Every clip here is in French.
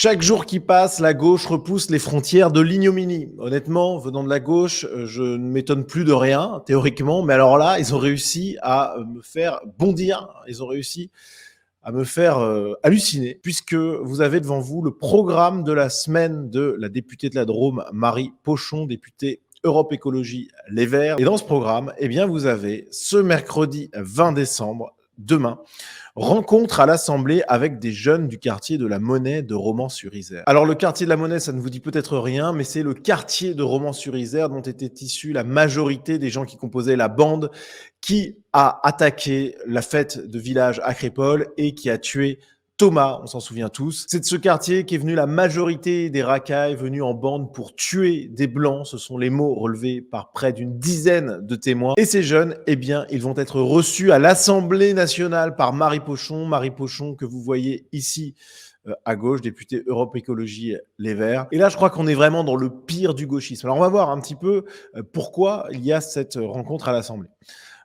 Chaque jour qui passe, la gauche repousse les frontières de l'ignominie. Honnêtement, venant de la gauche, je ne m'étonne plus de rien, théoriquement, mais alors là, ils ont réussi à me faire bondir, ils ont réussi à me faire halluciner, puisque vous avez devant vous le programme de la semaine de la députée de la Drôme, Marie Pochon, députée Europe Écologie Les Verts. Et dans ce programme, eh bien, vous avez ce mercredi 20 décembre, demain, rencontre à l'Assemblée avec des jeunes du quartier de la Monnaie de Romans-sur-Isère. Alors le quartier de la Monnaie, ça ne vous dit peut-être rien, mais c'est le quartier de Romans-sur-Isère dont était issue la majorité des gens qui composaient la bande qui a attaqué la fête de village à Crépol et qui a tué Thomas, on s'en souvient tous. C'est de ce quartier qu'est venue la majorité des racailles venus en bande pour tuer des blancs. Ce sont les mots relevés par près d'une dizaine de témoins. Et ces jeunes, eh bien, ils vont être reçus à l'Assemblée nationale par Marie Pochon. Marie Pochon que vous voyez ici à gauche, députée Europe Écologie Les Verts. Et là, je crois qu'on est vraiment dans le pire du gauchisme. Alors, on va voir un petit peu pourquoi il y a cette rencontre à l'Assemblée.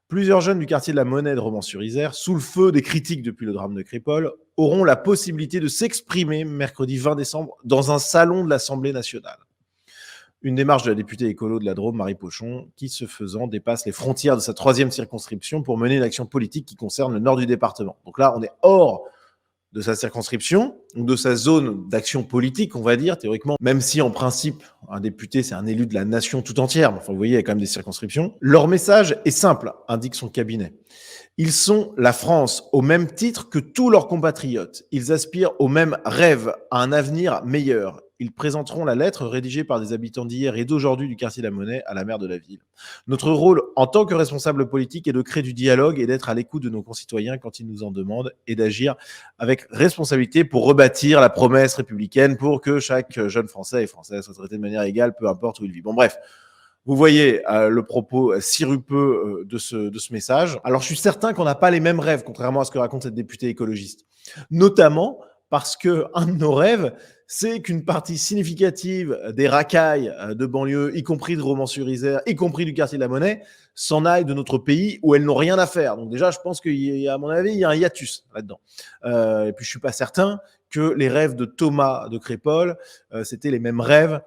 Plusieurs jeunes du quartier de la Monnaie de Romans-sur-Isère, sous le feu des critiques depuis le drame de Crépol, auront la possibilité de s'exprimer mercredi 20 décembre dans un salon de l'Assemblée nationale. Une démarche de la députée écolo de la Drôme, Marie Pochon, qui, ce faisant, dépasse les frontières de sa 3e circonscription pour mener une action politique qui concerne le nord du département. Donc là, on est hors de sa circonscription, ou de sa zone d'action politique, on va dire, théoriquement, même si en principe, un député, c'est un élu de la nation tout entière. Enfin, vous voyez, il y a quand même des circonscriptions. Leur message est simple, indique son cabinet. Ils sont la France au même titre que tous leurs compatriotes. Ils aspirent au même rêve, à un avenir meilleur. Ils présenteront la lettre rédigée par des habitants d'hier et d'aujourd'hui du quartier de la Monnaie à la maire de la ville. Notre rôle en tant que responsable politique est de créer du dialogue et d'être à l'écoute de nos concitoyens quand ils nous en demandent et d'agir avec responsabilité pour rebâtir la promesse républicaine pour que chaque jeune Français et Française soit traité de manière égale, peu importe où il vit. Bon, bref. Vous voyez le propos sirupeux de ce message. Alors, je suis certain qu'on n'a pas les mêmes rêves, contrairement à ce que raconte cette députée écologiste. Notamment parce qu'un de nos rêves, c'est qu'une partie significative des racailles de banlieue, y compris de Romans-sur-Isère, y compris du quartier de la Monnaie, s'en aillent de notre pays où elles n'ont rien à faire. Donc déjà, je pense qu'à mon avis, il y a un hiatus là-dedans. Et puis, je suis pas certain que les rêves de Thomas de Crépol, c'était les mêmes rêves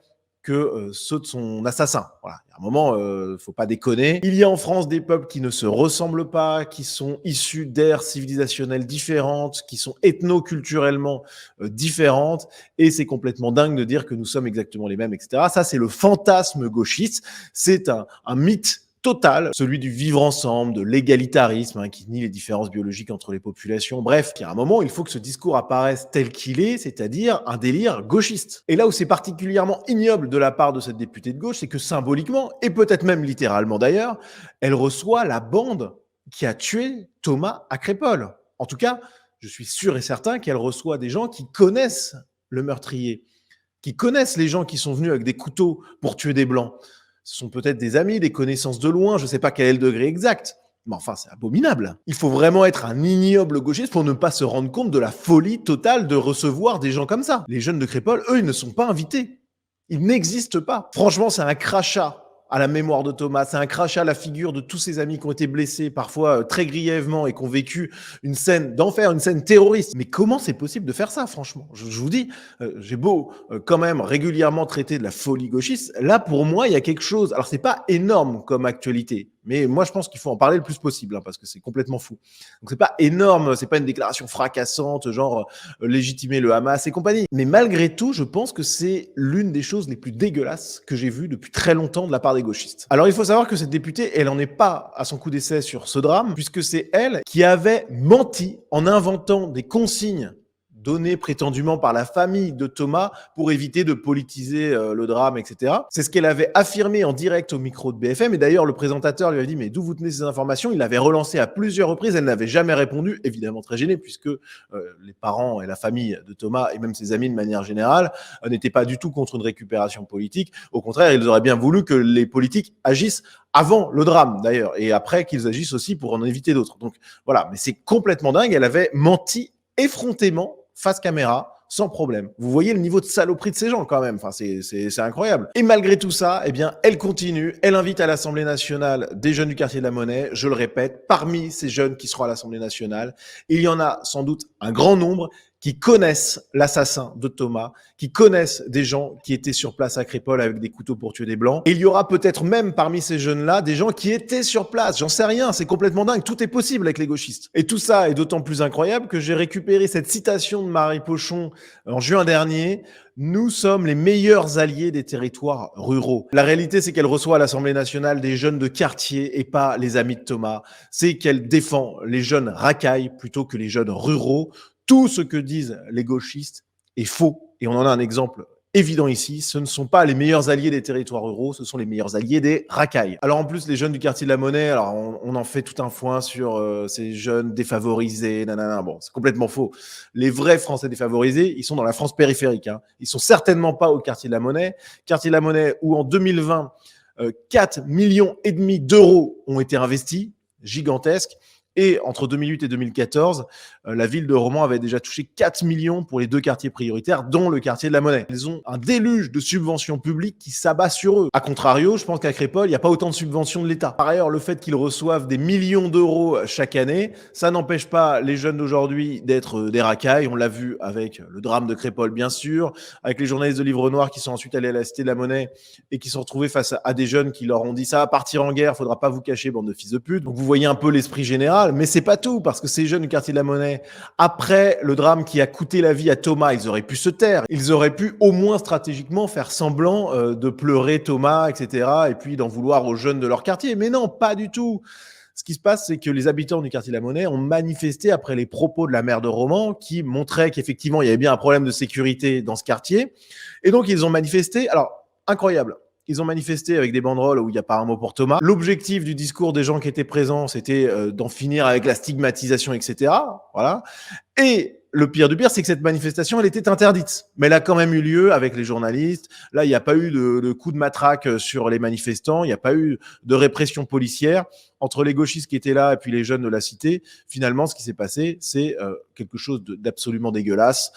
que ceux de son assassin. Voilà. À un moment, faut pas déconner. Il y a en France des peuples qui ne se ressemblent pas, qui sont issus d'ères civilisationnelles différentes, qui sont ethno-culturellement différentes, et c'est complètement dingue de dire que nous sommes exactement les mêmes, etc. Ça, c'est le fantasme gauchiste. C'est un mythe total, celui du vivre ensemble, de l'égalitarisme, qui nie les différences biologiques entre les populations. Bref, à un moment, il faut que ce discours apparaisse tel qu'il est, c'est-à-dire un délire gauchiste. Et là où c'est particulièrement ignoble de la part de cette députée de gauche, c'est que symboliquement, et peut-être même littéralement d'ailleurs, elle reçoit la bande qui a tué Thomas à Crépol. En tout cas, je suis sûr et certain qu'elle reçoit des gens qui connaissent le meurtrier, qui connaissent les gens qui sont venus avec des couteaux pour tuer des blancs. Ce sont peut-être des amis, des connaissances de loin, je ne sais pas quel est le degré exact. Mais enfin, c'est abominable. Il faut vraiment être un ignoble gauchiste pour ne pas se rendre compte de la folie totale de recevoir des gens comme ça. Les jeunes de Crépol, eux, ils ne sont pas invités. Ils n'existent pas. Franchement, c'est un crachat à la mémoire de Thomas, c'est un crachat à la figure de tous ses amis qui ont été blessés, parfois très grièvement, et qui ont vécu une scène d'enfer, une scène terroriste. Mais comment c'est possible de faire ça, franchement ? Je vous dis, j'ai beau quand même régulièrement traiter de la folie gauchiste, là, pour moi, il y a quelque chose. Alors, c'est pas énorme comme actualité, mais moi, je pense qu'il faut en parler le plus possible, parce que c'est complètement fou. Donc, c'est pas énorme, c'est pas une déclaration fracassante, genre légitimer le Hamas et compagnie. Mais malgré tout, je pense que c'est l'une des choses les plus dégueulasses que j'ai vues depuis très longtemps de la part des gauchistes. Alors, il faut savoir que cette députée, elle en est pas à son coup d'essai sur ce drame, puisque c'est elle qui avait menti en inventant des consignes données prétendument par la famille de Thomas pour éviter de politiser le drame, etc. C'est ce qu'elle avait affirmé en direct au micro de BFM. Et d'ailleurs, le présentateur lui a dit « Mais d'où vous tenez ces informations ?» Il l'avait relancé à plusieurs reprises. Elle n'avait jamais répondu, évidemment très gênée, puisque les parents et la famille de Thomas, et même ses amis de manière générale, n'étaient pas du tout contre une récupération politique. Au contraire, ils auraient bien voulu que les politiques agissent avant le drame, d'ailleurs, et après qu'ils agissent aussi pour en éviter d'autres. Donc voilà, mais c'est complètement dingue. Elle avait menti effrontément face caméra, sans problème. Vous voyez le niveau de saloperie de ces gens quand même. Enfin, c'est incroyable. Et malgré tout ça, eh bien, elle continue. Elle invite à l'Assemblée nationale des jeunes du quartier de la Monnaie. Je le répète, parmi ces jeunes qui seront à l'Assemblée nationale, il y en a sans doute un grand nombre qui connaissent l'assassin de Thomas, qui connaissent des gens qui étaient sur place à Crépol avec des couteaux pour tuer des Blancs. Et il y aura peut-être même parmi ces jeunes-là des gens qui étaient sur place. J'en sais rien, c'est complètement dingue. Tout est possible avec les gauchistes. Et tout ça est d'autant plus incroyable que j'ai récupéré cette citation de Marie Pochon en juin dernier. Nous sommes les meilleurs alliés des territoires ruraux. La réalité, c'est qu'elle reçoit à l'Assemblée nationale des jeunes de quartier et pas les amis de Thomas. C'est qu'elle défend les jeunes racailles plutôt que les jeunes ruraux. Tout ce que disent les gauchistes est faux. Et on en a un exemple évident ici. Ce ne sont pas les meilleurs alliés des territoires ruraux, ce sont les meilleurs alliés des racailles. Alors en plus, les jeunes du quartier de la Monnaie, alors on en fait tout un foin sur ces jeunes défavorisés, nanana. Bon, c'est complètement faux. Les vrais Français défavorisés, ils sont dans la France périphérique. Hein. Ils sont certainement pas au quartier de la Monnaie. Quartier de la Monnaie où en 2020, 4,5 millions d'euros ont été investis, gigantesque. Et entre 2008 et 2014, la ville de Romans avait déjà touché 4 millions pour les 2 quartiers prioritaires, dont le quartier de la Monnaie. Ils ont un déluge de subventions publiques qui s'abat sur eux. A contrario, je pense qu'à Crépol, il n'y a pas autant de subventions de l'État. Par ailleurs, le fait qu'ils reçoivent des millions d'euros chaque année, ça n'empêche pas les jeunes d'aujourd'hui d'être des racailles. On l'a vu avec le drame de Crépol, bien sûr, avec les journalistes de Livre Noir qui sont ensuite allés à la Cité de la Monnaie et qui se sont retrouvés face à des jeunes qui leur ont dit « ça va partir en guerre, faudra pas vous cacher, bande de fils de pute ». Donc vous voyez un peu l'esprit général. Mais c'est pas tout, parce que ces jeunes du quartier de la Monnaie, après le drame qui a coûté la vie à Thomas, ils auraient pu se taire. Ils auraient pu au moins stratégiquement faire semblant de pleurer Thomas, etc. et puis d'en vouloir aux jeunes de leur quartier. Mais non, pas du tout. Ce qui se passe, c'est que les habitants du quartier de la Monnaie ont manifesté après les propos de la maire de Romans qui montraient qu'effectivement, il y avait bien un problème de sécurité dans ce quartier. Et donc, ils ont manifesté. Alors, incroyable. Ils ont manifesté avec des banderoles où il n'y a pas un mot pour Thomas. L'objectif du discours des gens qui étaient présents, c'était d'en finir avec la stigmatisation, etc. Voilà. Et le pire du pire, c'est que cette manifestation, elle était interdite. Mais elle a quand même eu lieu avec les journalistes. Là, il n'y a pas eu de coup de matraque sur les manifestants. Il n'y a pas eu de répression policière. Entre les gauchistes qui étaient là et puis les jeunes de la cité, finalement, ce qui s'est passé, c'est quelque chose d'absolument dégueulasse.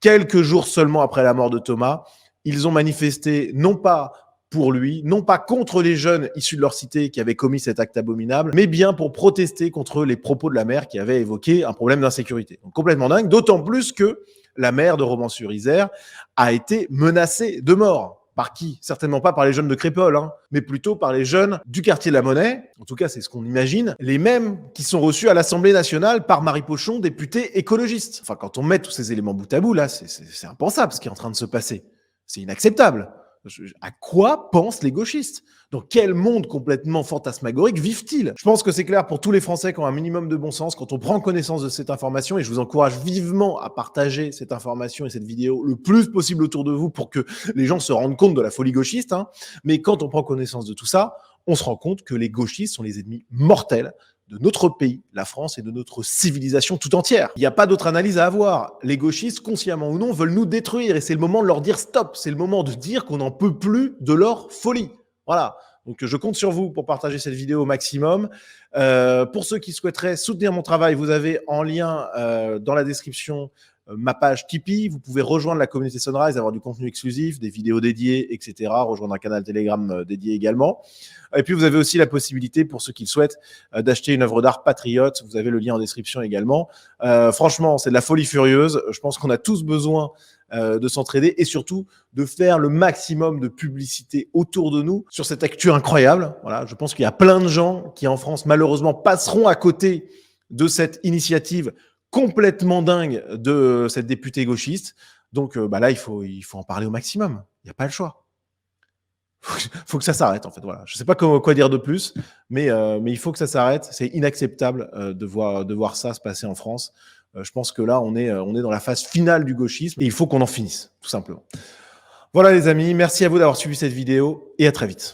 Quelques jours seulement après la mort de Thomas, ils ont manifesté non pas pour lui, non pas contre les jeunes issus de leur cité qui avaient commis cet acte abominable, mais bien pour protester contre les propos de la maire qui avait évoqué un problème d'insécurité. Donc complètement dingue, d'autant plus que la maire de Romans-sur-Isère a été menacée de mort. Par qui? Certainement pas par les jeunes de Crépol, hein, mais plutôt par les jeunes du quartier de la Monnaie. En tout cas, c'est ce qu'on imagine. Les mêmes qui sont reçus à l'Assemblée nationale par Marie Pochon, députée écologiste. Enfin, quand on met tous ces éléments bout à bout, là, c'est impensable ce qui est en train de se passer. C'est inacceptable. À quoi pensent les gauchistes? Dans quel monde complètement fantasmagorique vivent-ils? Je pense que c'est clair pour tous les Français qui ont un minimum de bon sens quand on prend connaissance de cette information, et je vous encourage vivement à partager cette information et cette vidéo le plus possible autour de vous pour que les gens se rendent compte de la folie gauchiste. Hein. Mais quand on prend connaissance de tout ça, on se rend compte que les gauchistes sont les ennemis mortels de notre pays, la France, et de notre civilisation tout entière. Il n'y a pas d'autre analyse à avoir. Les gauchistes, consciemment ou non, veulent nous détruire et c'est le moment de leur dire stop. C'est le moment de dire qu'on n'en peut plus de leur folie. Voilà. Donc, je compte sur vous pour partager cette vidéo au maximum. Pour ceux qui souhaiteraient soutenir mon travail, vous avez en lien dans la description ma page Tipeee. Vous pouvez rejoindre la communauté Sunrise, avoir du contenu exclusif, des vidéos dédiées, etc. Rejoindre un canal Telegram dédié également. Et puis, vous avez aussi la possibilité, pour ceux qui le souhaitent, d'acheter une œuvre d'art patriote. Vous avez le lien en description également. Franchement, c'est de la folie furieuse. Je pense qu'on a tous besoin de s'entraider et surtout de faire le maximum de publicité autour de nous sur cette actu incroyable. Voilà, je pense qu'il y a plein de gens qui, en France, malheureusement, passeront à côté de cette initiative complètement dingue de cette députée gauchiste. Donc là, il faut en parler au maximum. Il n'y a pas le choix. Faut que ça s'arrête, en fait. Voilà. Je ne sais pas quoi dire de plus, mais il faut que ça s'arrête. C'est inacceptable de voir ça se passer en France. Je pense que là, on est dans la phase finale du gauchisme et il faut qu'on en finisse, tout simplement. Voilà les amis, merci à vous d'avoir suivi cette vidéo et à très vite.